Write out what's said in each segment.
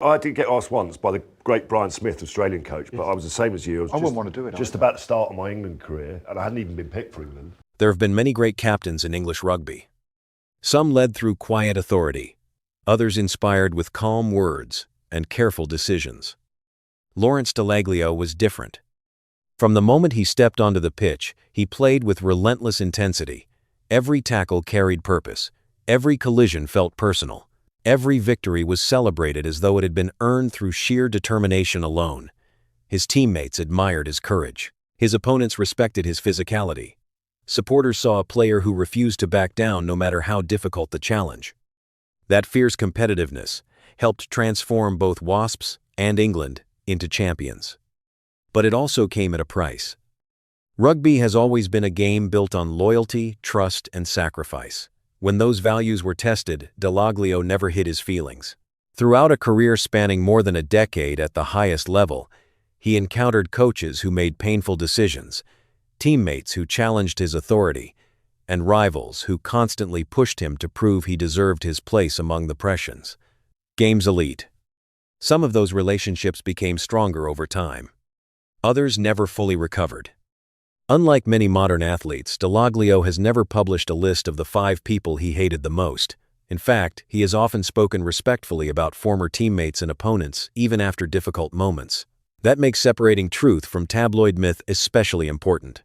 I did get asked once by the great Brian Smith, Australian coach, but I was the same as you. I wouldn't want to do it. Just about to start my England career, and I hadn't even been picked for England. There have been many great captains in English rugby. Some led through quiet authority, others inspired with calm words and careful decisions. Lawrence Dallaglio was different. From the moment he stepped onto the pitch, he played with relentless intensity. Every tackle carried purpose. Every collision felt personal. Every victory was celebrated as though it had been earned through sheer determination alone. His teammates admired his courage. His opponents respected his physicality. Supporters saw a player who refused to back down no matter how difficult the challenge. That fierce competitiveness helped transform both Wasps and England into champions. But it also came at a price. Rugby has always been a game built on loyalty, trust, and sacrifice. When those values were tested, Dallaglio never hid his feelings. Throughout a career spanning more than a decade at the highest level, he encountered coaches who made painful decisions, teammates who challenged his authority, and rivals who constantly pushed him to prove he deserved his place among the Prussians. Game's elite. Some of those relationships became stronger over time. Others never fully recovered. Unlike many modern athletes, Dallaglio has never published a list of the 5 people he hated the most. In fact, he has often spoken respectfully about former teammates and opponents, even after difficult moments. That makes separating truth from tabloid myth especially important.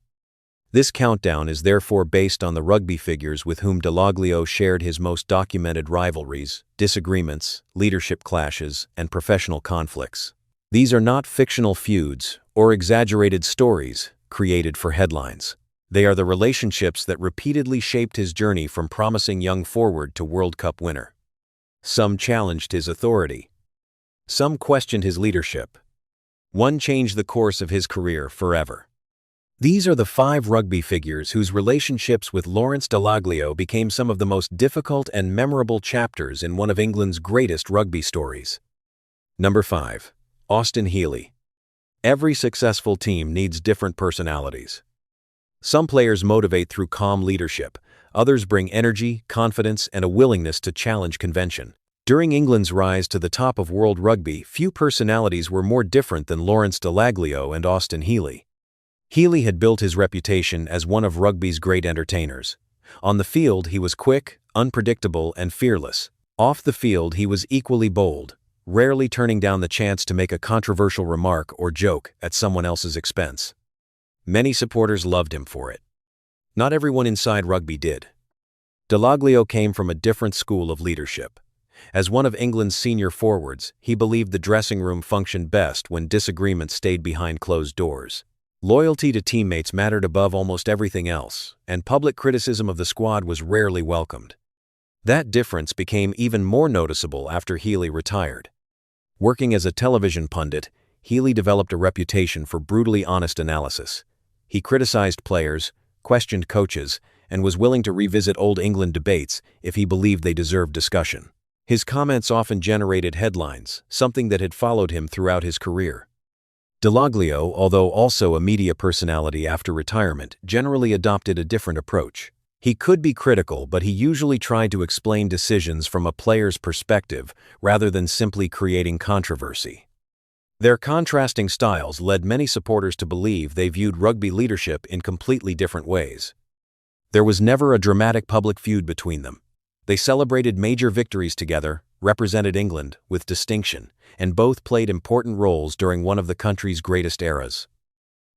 This countdown is therefore based on the rugby figures with whom Dallaglio shared his most documented rivalries, disagreements, leadership clashes, and professional conflicts. These are not fictional feuds or exaggerated stories created for headlines. They are the relationships that repeatedly shaped his journey from promising young forward to World Cup winner. Some challenged his authority. Some questioned his leadership. One changed the course of his career forever. These are the 5 rugby figures whose relationships with Lawrence Dallaglio became some of the most difficult and memorable chapters in one of England's greatest rugby stories. Number 5. Ashton Healey. Every successful team needs different personalities. Some players motivate through calm leadership. Others bring energy, confidence, and a willingness to challenge convention. During England's rise to the top of world rugby, few personalities were more different than Lawrence Dallaglio and Ashton Healey. Healey had built his reputation as one of rugby's great entertainers. On the field, he was quick, unpredictable, and fearless. Off the field, he was equally bold, rarely turning down the chance to make a controversial remark or joke at someone else's expense. Many supporters loved him for it. Not everyone inside rugby did. Dallaglio came from a different school of leadership. As one of England's senior forwards, he believed the dressing room functioned best when disagreements stayed behind closed doors. Loyalty to teammates mattered above almost everything else, and public criticism of the squad was rarely welcomed. That difference became even more noticeable after Healey retired. Working as a television pundit, Healey developed a reputation for brutally honest analysis. He criticized players, questioned coaches, and was willing to revisit old England debates if he believed they deserved discussion. His comments often generated headlines, something that had followed him throughout his career. Dallaglio, although also a media personality after retirement, generally adopted a different approach. He could be critical, but he usually tried to explain decisions from a player's perspective rather than simply creating controversy. Their contrasting styles led many supporters to believe they viewed rugby leadership in completely different ways. There was never a dramatic public feud between them. They celebrated major victories together, represented England with distinction, and both played important roles during one of the country's greatest eras.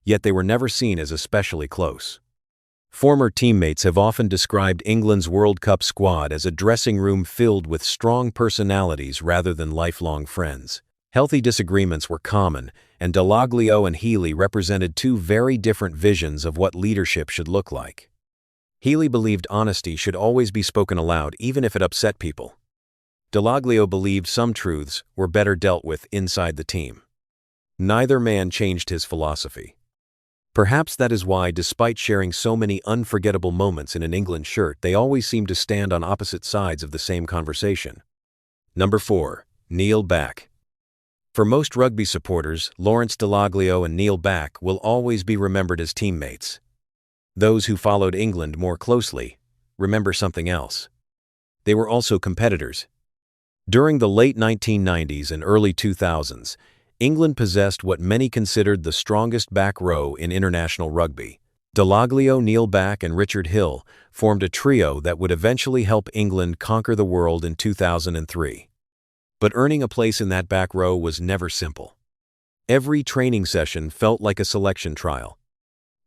Yet they were never seen as especially close. Former teammates have often described England's World Cup squad as a dressing room filled with strong personalities rather than lifelong friends. Healthy disagreements were common, and Dallaglio and Healey represented 2 very different visions of what leadership should look like. Healey believed honesty should always be spoken aloud even if it upset people. Dallaglio believed some truths were better dealt with inside the team. Neither man changed his philosophy. Perhaps that is why, despite sharing so many unforgettable moments in an England shirt, they always seem to stand on opposite sides of the same conversation. Number 4. Neil Back. For most rugby supporters, Lawrence Dallaglio and Neil Back will always be remembered as teammates. Those who followed England more closely remember something else. They were also competitors. During the late 1990s and early 2000s, England possessed what many considered the strongest back row in international rugby. Dallaglio, Neil Back, and Richard Hill formed a trio that would eventually help England conquer the world in 2003. But earning a place in that back row was never simple. Every training session felt like a selection trial.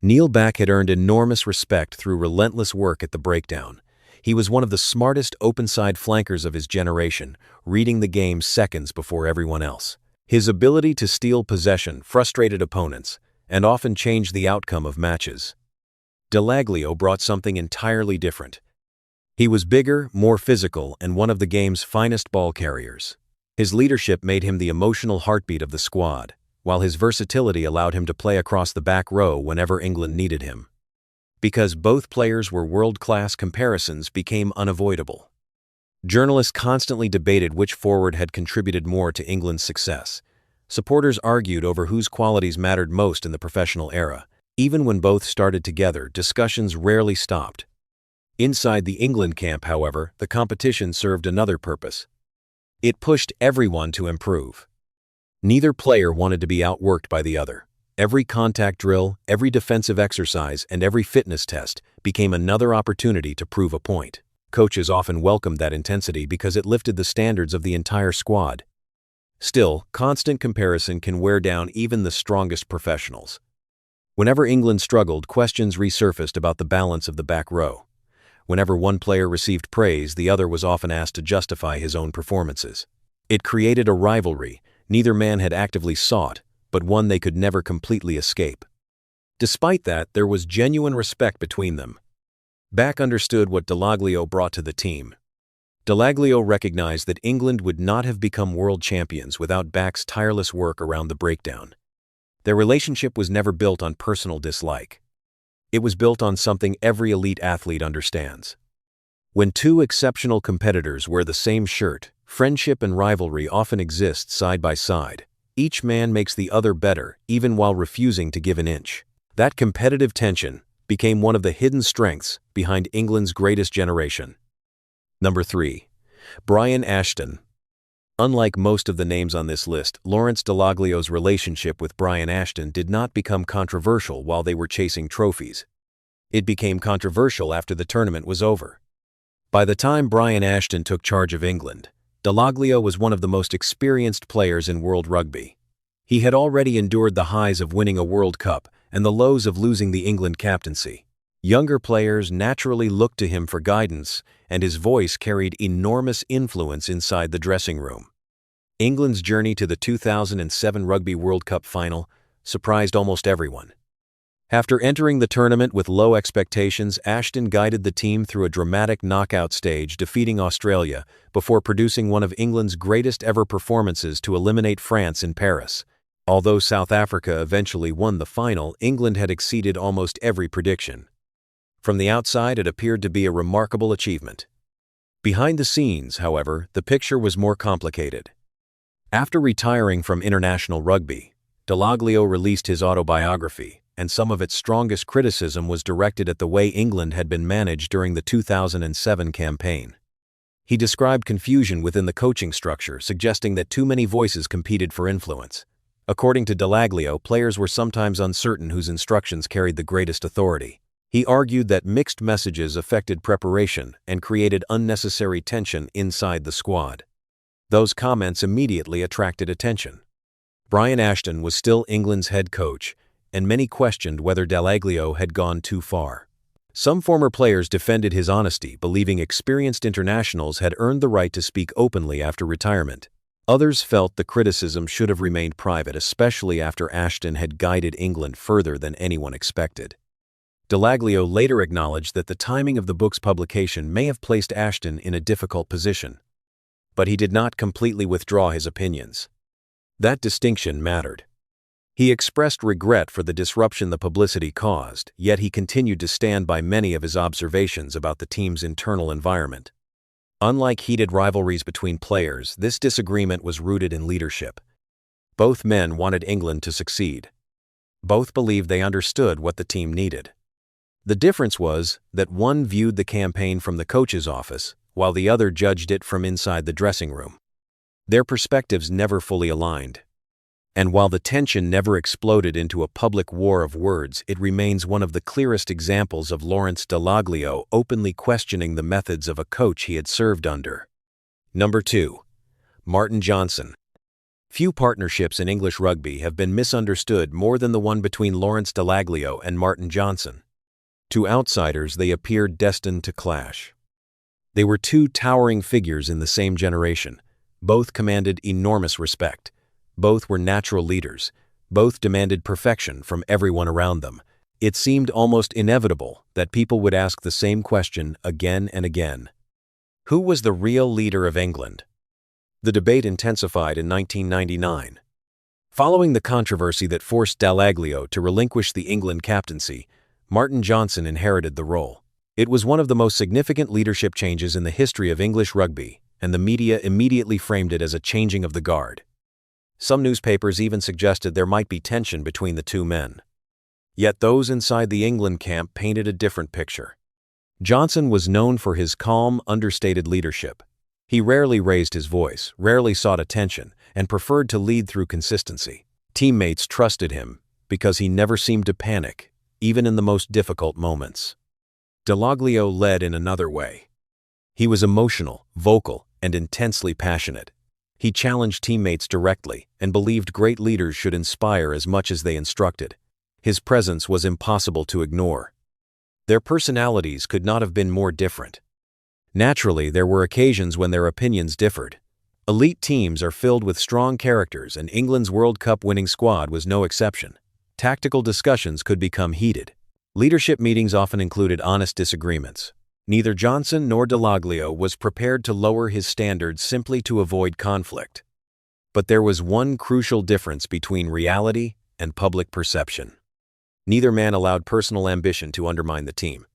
Neil Back had earned enormous respect through relentless work at the breakdown. He was one of the smartest open-side flankers of his generation, reading the game seconds before everyone else. His ability to steal possession frustrated opponents and often changed the outcome of matches. Dallaglio brought something entirely different. He was bigger, more physical, and one of the game's finest ball carriers. His leadership made him the emotional heartbeat of the squad, while his versatility allowed him to play across the back row whenever England needed him. Because both players were world-class, comparisons became unavoidable. Journalists constantly debated which forward had contributed more to England's success. Supporters argued over whose qualities mattered most in the professional era. Even when both started together, discussions rarely stopped. Inside the England camp, however, the competition served another purpose. It pushed everyone to improve. Neither player wanted to be outworked by the other. Every contact drill, every defensive exercise, and every fitness test became another opportunity to prove a point. Coaches often welcomed that intensity because it lifted the standards of the entire squad. Still, constant comparison can wear down even the strongest professionals. Whenever England struggled, questions resurfaced about the balance of the back row. Whenever one player received praise, the other was often asked to justify his own performances. It created a rivalry neither man had actively sought, but one they could never completely escape. Despite that, there was genuine respect between them. Back understood what Dallaglio brought to the team. Dallaglio recognized that England would not have become world champions without Back's tireless work around the breakdown. Their relationship was never built on personal dislike. It was built on something every elite athlete understands. When two exceptional competitors wear the same shirt, friendship and rivalry often exist side by side. Each man makes the other better, even while refusing to give an inch. That competitive tension became one of the hidden strengths behind England's greatest generation. Number 3. Brian Ashton. Unlike most of the names on this list, Lawrence Dallaglio's relationship with Brian Ashton did not become controversial while they were chasing trophies. It became controversial after the tournament was over. By the time Brian Ashton took charge of England, Dallaglio was one of the most experienced players in world rugby. He had already endured the highs of winning a World Cup and the lows of losing the England captaincy. Younger players naturally looked to him for guidance, and his voice carried enormous influence inside the dressing room. England's journey to the 2007 Rugby World Cup final surprised almost everyone. After entering the tournament with low expectations, Ashton guided the team through a dramatic knockout stage, defeating Australia before producing one of England's greatest ever performances to eliminate France in Paris. Although South Africa eventually won the final, England had exceeded almost every prediction. From the outside, it appeared to be a remarkable achievement. Behind the scenes, however, the picture was more complicated. After retiring from international rugby, Dallaglio released his autobiography, and some of its strongest criticism was directed at the way England had been managed during the 2007 campaign. He described confusion within the coaching structure, suggesting that too many voices competed for influence. According to Dallaglio, players were sometimes uncertain whose instructions carried the greatest authority. He argued that mixed messages affected preparation and created unnecessary tension inside the squad. Those comments immediately attracted attention. Brian Ashton was still England's head coach, and many questioned whether Dallaglio had gone too far. Some former players defended his honesty, believing experienced internationals had earned the right to speak openly after retirement. Others felt the criticism should have remained private, especially after Ashton had guided England further than anyone expected. Dallaglio later acknowledged that the timing of the book's publication may have placed Ashton in a difficult position. But he did not completely withdraw his opinions. That distinction mattered. He expressed regret for the disruption the publicity caused, yet he continued to stand by many of his observations about the team's internal environment. Unlike heated rivalries between players, this disagreement was rooted in leadership. Both men wanted England to succeed. Both believed they understood what the team needed. The difference was that one viewed the campaign from the coach's office, while the other judged it from inside the dressing room. Their perspectives never fully aligned. And while the tension never exploded into a public war of words, it remains one of the clearest examples of Lawrence Dallaglio openly questioning the methods of a coach he had served under. Number 2. Martin Johnson. Few partnerships in English rugby have been misunderstood more than the one between Lawrence Dallaglio and Martin Johnson. To outsiders, they appeared destined to clash. They were two towering figures in the same generation. Both commanded enormous respect. Both were natural leaders. Both demanded perfection from everyone around them. It seemed almost inevitable that people would ask the same question again and again. Who was the real leader of England? The debate intensified in 1999. Following the controversy that forced Dallaglio to relinquish the England captaincy, Martin Johnson inherited the role. It was one of the most significant leadership changes in the history of English rugby, and the media immediately framed it as a changing of the guard. Some newspapers even suggested there might be tension between the two men. Yet those inside the England camp painted a different picture. Johnson was known for his calm, understated leadership. He rarely raised his voice, rarely sought attention, and preferred to lead through consistency. Teammates trusted him because he never seemed to panic, even in the most difficult moments. Dallaglio led in another way. He was emotional, vocal, and intensely passionate. He challenged teammates directly and believed great leaders should inspire as much as they instructed. His presence was impossible to ignore. Their personalities could not have been more different. Naturally, there were occasions when their opinions differed. Elite teams are filled with strong characters, and England's World Cup winning squad was no exception. Tactical discussions could become heated. Leadership meetings often included honest disagreements. Neither Johnson nor Dallaglio was prepared to lower his standards simply to avoid conflict. But there was one crucial difference between reality and public perception. Neither man allowed personal ambition to undermine the team.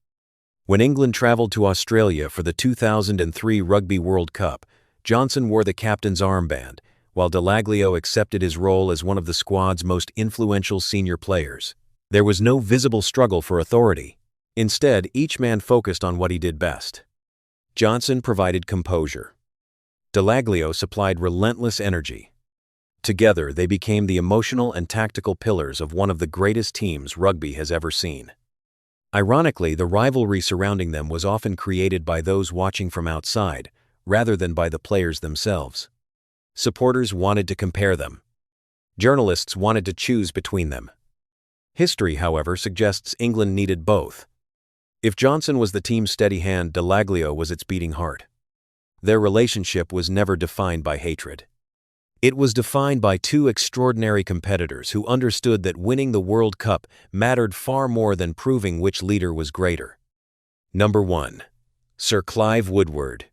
When England traveled to Australia for the 2003 Rugby World Cup, Johnson wore the captain's armband, while Dallaglio accepted his role as one of the squad's most influential senior players. There was no visible struggle for authority. Instead, each man focused on what he did best. Johnson provided composure. Dallaglio supplied relentless energy. Together, they became the emotional and tactical pillars of one of the greatest teams rugby has ever seen. Ironically, the rivalry surrounding them was often created by those watching from outside, rather than by the players themselves. Supporters wanted to compare them. Journalists wanted to choose between them. History, however, suggests England needed both. If Johnson was the team's steady hand, Dallaglio was its beating heart. Their relationship was never defined by hatred. It was defined by two extraordinary competitors who understood that winning the World Cup mattered far more than proving which leader was greater. Number 1. Sir Clive Woodward.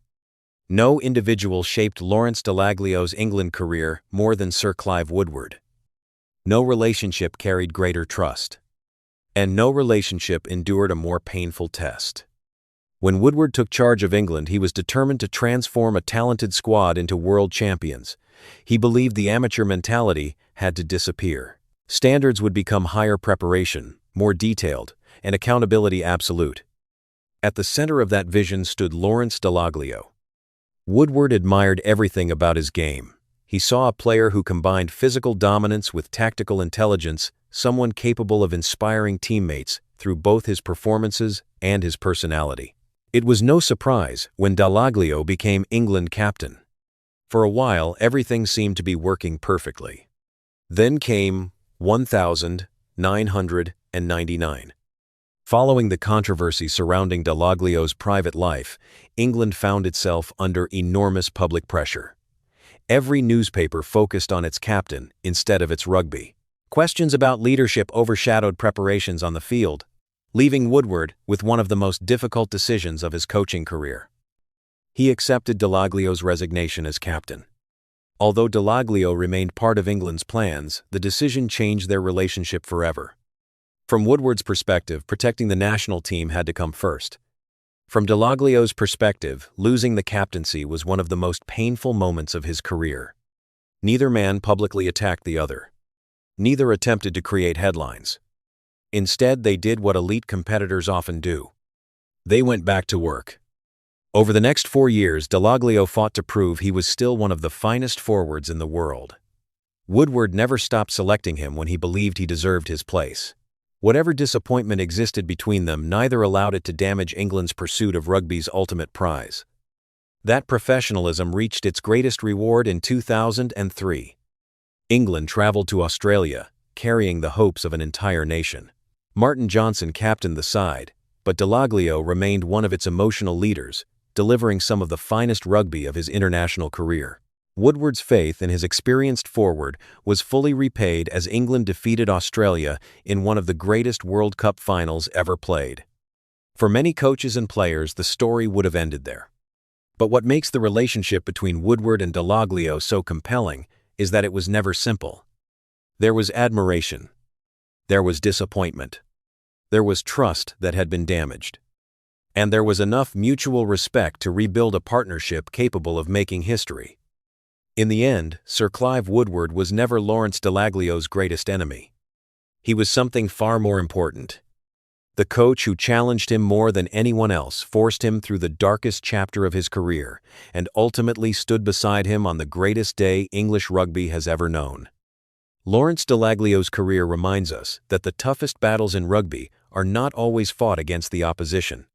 No individual shaped Lawrence Dallaglio's England career more than Sir Clive Woodward. No relationship carried greater trust. And no relationship endured a more painful test. When Woodward took charge of England, he was determined to transform a talented squad into world champions. He believed the amateur mentality had to disappear. Standards would become higher, preparation more detailed, and accountability absolute. At the center of that vision stood Lawrence Dallaglio. Woodward admired everything about his game. He saw a player who combined physical dominance with tactical intelligence, someone capable of inspiring teammates through both his performances and his personality. It was no surprise when Dallaglio became England captain. For a while, everything seemed to be working perfectly. Then came 1999. Following the controversy surrounding Dallaglio's private life, England found itself under enormous public pressure. Every newspaper focused on its captain instead of its rugby. Questions about leadership overshadowed preparations on the field, leaving Woodward with one of the most difficult decisions of his coaching career. He accepted Dallaglio's resignation as captain. Although Dallaglio remained part of England's plans, the decision changed their relationship forever. From Woodward's perspective, protecting the national team had to come first. From Dallaglio's perspective, losing the captaincy was one of the most painful moments of his career. Neither man publicly attacked the other. Neither attempted to create headlines. Instead, they did what elite competitors often do. They went back to work. Over the next 4 years, Dallaglio fought to prove he was still one of the finest forwards in the world. Woodward never stopped selecting him when he believed he deserved his place. Whatever disappointment existed between them, neither allowed it to damage England's pursuit of rugby's ultimate prize. That professionalism reached its greatest reward in 2003. England traveled to Australia, carrying the hopes of an entire nation. Martin Johnson captained the side, but Dallaglio remained one of its emotional leaders, delivering some of the finest rugby of his international career. Woodward's faith in his experienced forward was fully repaid as England defeated Australia in one of the greatest World Cup finals ever played. For many coaches and players, the story would have ended there. But what makes the relationship between Woodward and Dallaglio so compelling is that it was never simple. There was admiration. There was disappointment. There was trust that had been damaged. And there was enough mutual respect to rebuild a partnership capable of making history. In the end, Sir Clive Woodward was never Lawrence Dallaglio's greatest enemy. He was something far more important. The coach who challenged him more than anyone else, forced him through the darkest chapter of his career, and ultimately stood beside him on the greatest day English rugby has ever known. Lawrence Dallaglio's career reminds us that the toughest battles in rugby are not always fought against the opposition.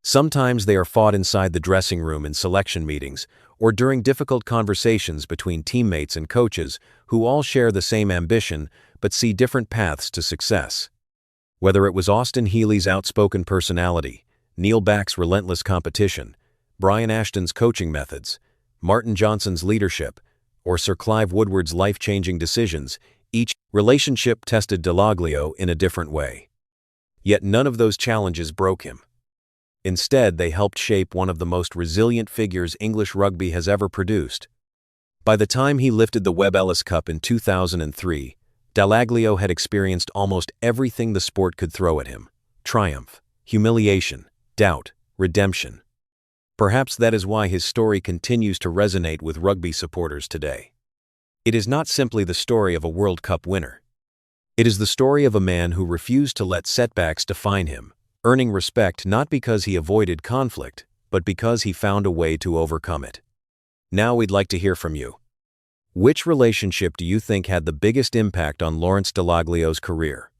Sometimes they are fought inside the dressing room in selection meetings, or during difficult conversations between teammates and coaches who all share the same ambition but see different paths to success. Whether it was Healey's outspoken personality, Neil Back's relentless competition, Brian Ashton's coaching methods, Martin Johnson's leadership, or Sir Clive Woodward's life-changing decisions, each relationship tested Dallaglio in a different way. Yet none of those challenges broke him. Instead, they helped shape one of the most resilient figures English rugby has ever produced. By the time he lifted the Webb Ellis Cup in 2003, Dallaglio had experienced almost everything the sport could throw at him: triumph, humiliation, doubt, redemption. Perhaps that is why his story continues to resonate with rugby supporters today. It is not simply the story of a World Cup winner. It is the story of a man who refused to let setbacks define him, earning respect not because he avoided conflict, but because he found a way to overcome it. Now we'd like to hear from you. Which relationship do you think had the biggest impact on Lawrence Dallaglio's career?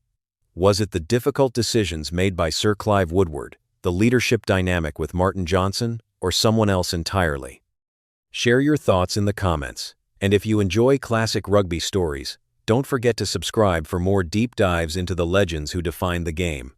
Was it the difficult decisions made by Sir Clive Woodward, the leadership dynamic with Martin Johnson, or someone else entirely? Share your thoughts in the comments, and if you enjoy classic rugby stories, don't forget to subscribe for more deep dives into the legends who defined the game.